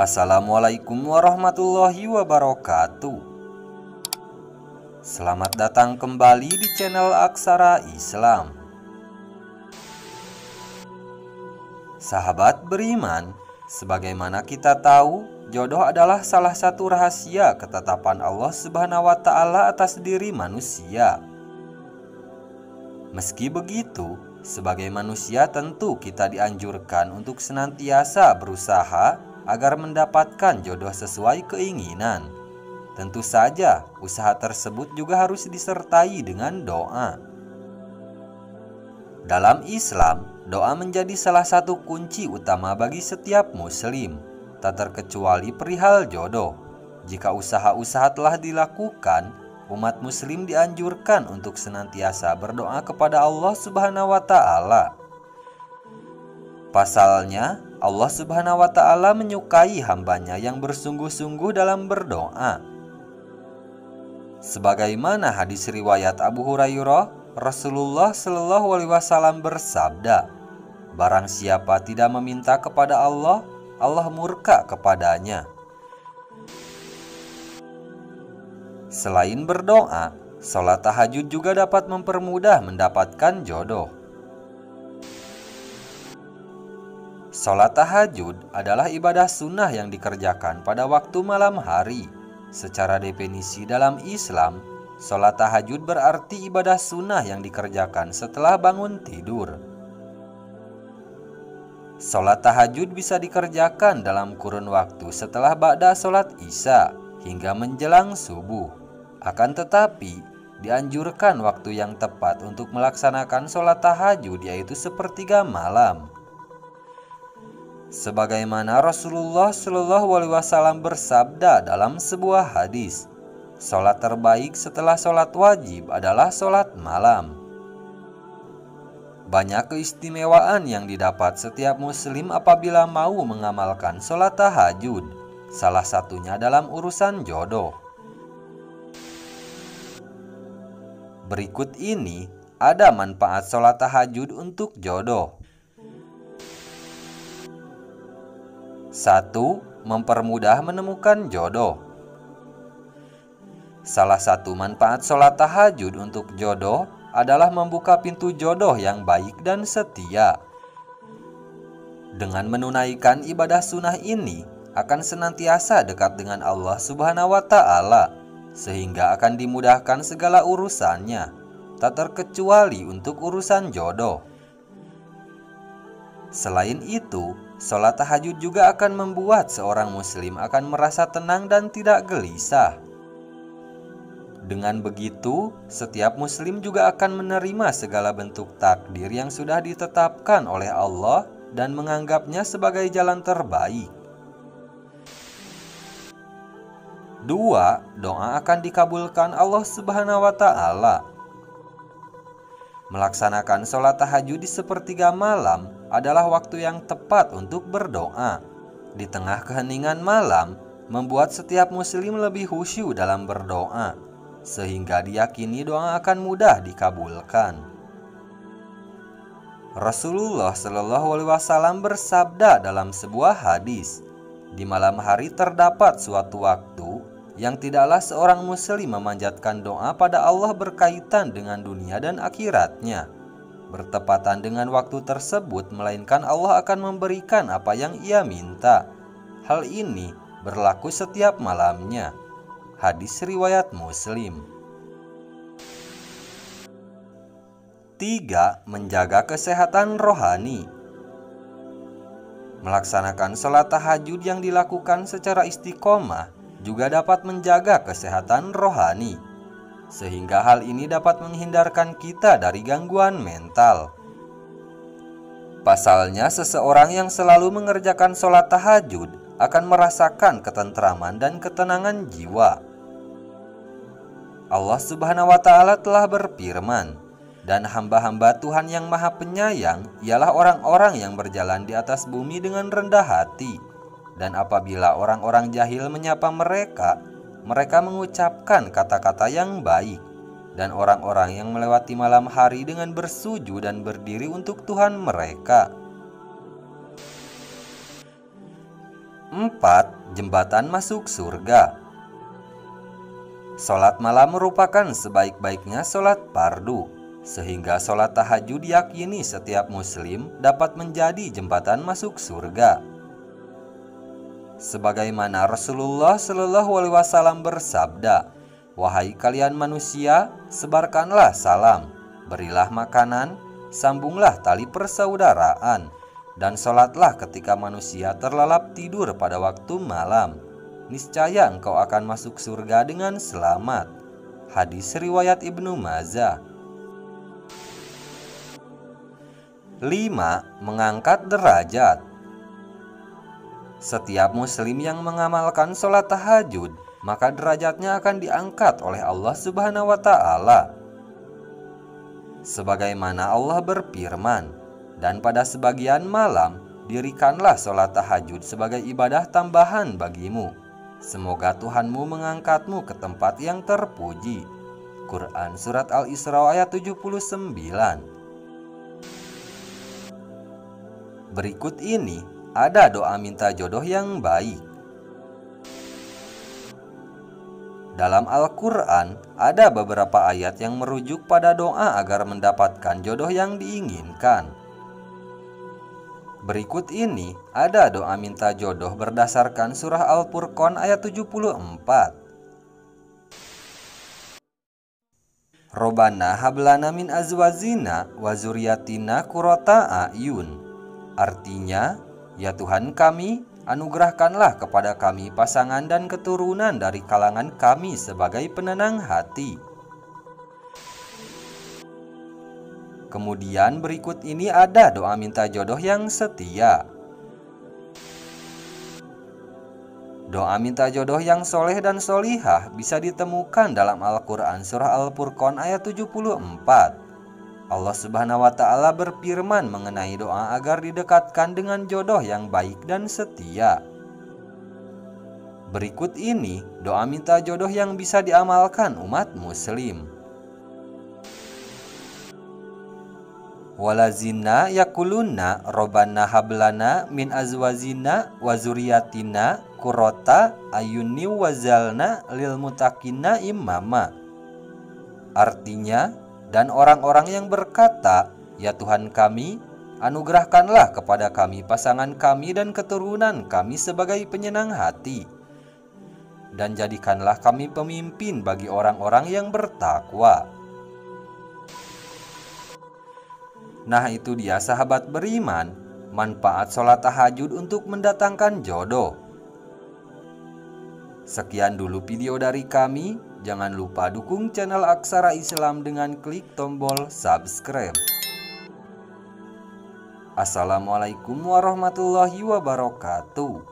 Assalamualaikum warahmatullahi wabarakatuh. Selamat datang kembali di channel Aksara Islam. Sahabat beriman, sebagaimana kita tahu, jodoh adalah salah satu rahasia ketetapan Allah Subhanahu wa Ta'ala atas diri manusia. Meski begitu, sebagai manusia tentu kita dianjurkan untuk senantiasa berusaha agar mendapatkan jodoh sesuai keinginan. Tentu saja, usaha tersebut juga harus disertai dengan doa. Dalam Islam, doa menjadi salah satu kunci utama bagi setiap muslim, tak terkecuali perihal jodoh. Jika usaha-usaha telah dilakukan, umat muslim dianjurkan untuk senantiasa berdoa kepada Allah Subhanahu wa Ta'ala. Pasalnya, Allah Subhanahu wa Ta'ala menyukai hambanya yang bersungguh-sungguh dalam berdoa. Sebagaimana hadis riwayat Abu Hurairah, Rasulullah Shallallahu Alaihi Wasallam bersabda, "Barang siapa tidak meminta kepada Allah, Allah murka kepadanya." Selain berdoa, sholat tahajud juga dapat mempermudah mendapatkan jodoh. Sholat tahajud adalah ibadah sunnah yang dikerjakan pada waktu malam hari. Secara definisi dalam Islam, sholat tahajud berarti ibadah sunnah yang dikerjakan setelah bangun tidur. Sholat tahajud bisa dikerjakan dalam kurun waktu setelah ba'da sholat isya hingga menjelang subuh. Akan tetapi, dianjurkan waktu yang tepat untuk melaksanakan sholat tahajud yaitu sepertiga malam. Sebagaimana Rasulullah Shallallahu Alaihi Wasallam bersabda dalam sebuah hadis, sholat terbaik setelah sholat wajib adalah sholat malam. Banyak keistimewaan yang didapat setiap muslim apabila mau mengamalkan sholat tahajud, salah satunya dalam urusan jodoh. Berikut ini ada manfaat sholat tahajud untuk jodoh. 1. Mempermudah menemukan jodoh. Salah satu manfaat sholat tahajud untuk jodoh adalah membuka pintu jodoh yang baik dan setia. Dengan menunaikan ibadah sunnah ini, akan senantiasa dekat dengan Allah Subhanahu wa Ta'ala, sehingga akan dimudahkan segala urusannya, tak terkecuali untuk urusan jodoh. Selain itu, sholat tahajud juga akan membuat seorang muslim akan merasa tenang dan tidak gelisah. Dengan begitu, setiap muslim juga akan menerima segala bentuk takdir yang sudah ditetapkan oleh Allah dan menganggapnya sebagai jalan terbaik. 2. Doa akan dikabulkan Allah Subhanahu wa Ta'ala. Melaksanakan sholat tahajud di sepertiga malam adalah waktu yang tepat untuk berdoa. Di tengah keheningan malam, membuat setiap muslim lebih khusyuk dalam berdoa, sehingga diyakini doa akan mudah dikabulkan. Rasulullah Shallallahu Alaihi Wasallam bersabda dalam sebuah hadis, "Di malam hari terdapat suatu waktu yang tidaklah seorang muslim memanjatkan doa pada Allah berkaitan dengan dunia dan akhiratnya, bertepatan dengan waktu tersebut, melainkan Allah akan memberikan apa yang ia minta. Hal ini berlaku setiap malamnya." Hadis riwayat Muslim. 3. Menjaga kesehatan rohani. Melaksanakan sholat tahajud yang dilakukan secara istiqomah juga dapat menjaga kesehatan rohani, sehingga hal ini dapat menghindarkan kita dari gangguan mental. Pasalnya, seseorang yang selalu mengerjakan sholat tahajud akan merasakan ketentraman dan ketenangan jiwa. Allah Subhanahu wa Ta'ala telah berfirman, "Dan hamba-hamba Tuhan yang maha penyayang ialah orang-orang yang berjalan di atas bumi dengan rendah hati. Dan apabila orang-orang jahil menyapa mereka, mereka mengucapkan kata-kata yang baik. Dan orang-orang yang melewati malam hari dengan bersujud dan berdiri untuk Tuhan mereka." 4. Jembatan masuk surga. Sholat malam merupakan sebaik-baiknya sholat fardu, sehingga sholat tahajud diyakini setiap muslim dapat menjadi jembatan masuk surga. Sebagaimana Rasulullah Shallallahu Alaihi Wasallam bersabda, "Wahai kalian manusia, sebarkanlah salam, berilah makanan, sambunglah tali persaudaraan, dan sholatlah ketika manusia terlelap tidur pada waktu malam. Niscaya engkau akan masuk surga dengan selamat." Hadis riwayat Ibnu Majah. 5. Mengangkat derajat. Setiap muslim yang mengamalkan sholat tahajud, maka derajatnya akan diangkat oleh Allah Subhanahu wa Ta'ala. Sebagaimana Allah berfirman, "Dan pada sebagian malam dirikanlah sholat tahajud sebagai ibadah tambahan bagimu. Semoga Tuhanmu mengangkatmu ke tempat yang terpuji." Quran Surat Al-Isra ayat 79. Berikut ini ada doa minta jodoh yang baik. Dalam Al-Quran ada beberapa ayat yang merujuk pada doa agar mendapatkan jodoh yang diinginkan. Berikut ini ada doa minta jodoh berdasarkan surah Al-Furqan ayat 74. Robbana hablana min azwajina wa dzurriyyatina qurrata a'yun. Artinya, ya Tuhan kami, anugerahkanlah kepada kami pasangan dan keturunan dari kalangan kami sebagai penenang hati. Kemudian berikut ini ada doa minta jodoh yang setia. Doa minta jodoh yang soleh dan solihah bisa ditemukan dalam Al-Quran Surah Al-Furqan ayat 74. Allah Subhanahu wa Ta'ala berfirman mengenai doa agar didekatkan dengan jodoh yang baik dan setia. Berikut ini doa minta jodoh yang bisa diamalkan umat muslim. Walazina yakuluna robbana hablana min azwajina wa dzurriyyatina qurrata ayuni wazalna lil muttaqina imama. Artinya, dan orang-orang yang berkata, "Ya Tuhan kami, anugerahkanlah kepada kami pasangan kami dan keturunan kami sebagai penyenang hati, dan jadikanlah kami pemimpin bagi orang-orang yang bertakwa." Nah, itu dia sahabat beriman, manfaat sholat tahajud untuk mendatangkan jodoh. Sekian dulu video dari kami. Jangan lupa dukung channel Aksara Islam dengan klik tombol subscribe. Assalamualaikum warahmatullahi wabarakatuh.